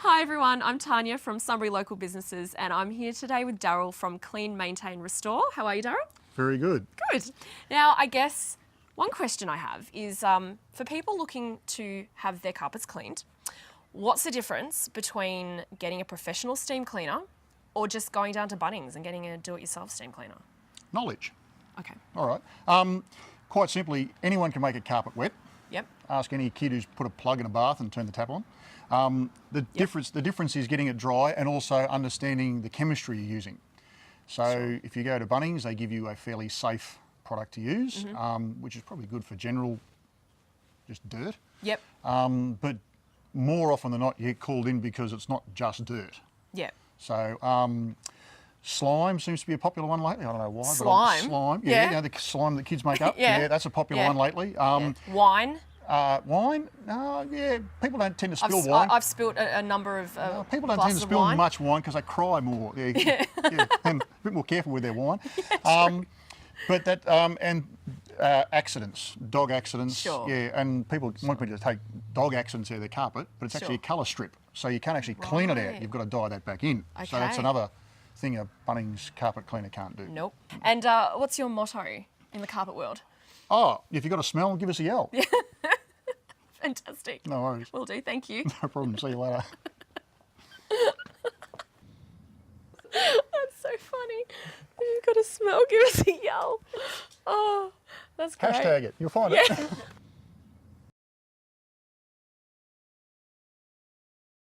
Hi everyone, I'm Tanya from Sunbury Local Businesses and I'm here today with Daryl from Clean, Maintain, Restore. How are you, Daryl? Very good. Good. Now, I guess one question I have is for people looking to have their carpets cleaned, what's the difference between getting a professional steam cleaner or just going down to Bunnings and getting a do-it-yourself steam cleaner? Knowledge. Okay. All right. Quite simply, anyone can make a carpet wet. Yep. Ask any kid who's put a plug in a bath and turned the tap on. The difference is getting it dry and also understanding the chemistry you're using. So if you go to Bunnings, they give you a fairly safe product to use, which is probably good for general, just dirt. Yep. But more often than not, you get called in because it's not just dirt. Yep. So slime seems to be a popular one lately. I don't know why. Slime? But slime. Yeah. Yeah, you know, the slime that kids make up. Yeah. Yeah, that's a popular one lately. Wine? Wine? No, yeah, people don't tend to spill wine. I've spilt a number of people don't tend to spill wine. much wine because they cry more. Yeah, and a bit more careful with their wine. But that and accidents, dog accidents. Sure. Yeah, and people want me to take dog accidents out of their carpet, but it's actually a colour strip, so you can't actually clean it out. You've got to dye that back in. Okay. So that's another thing a Bunnings carpet cleaner can't do. Nope. And what's your motto in the carpet world? Oh, if you've got a smell, give us a yell. Fantastic. No worries. Will do. Thank you. No problem. See you later. That's so funny. You've got a smell. Give us a yell. Oh, that's great. Hashtag it. You'll find it.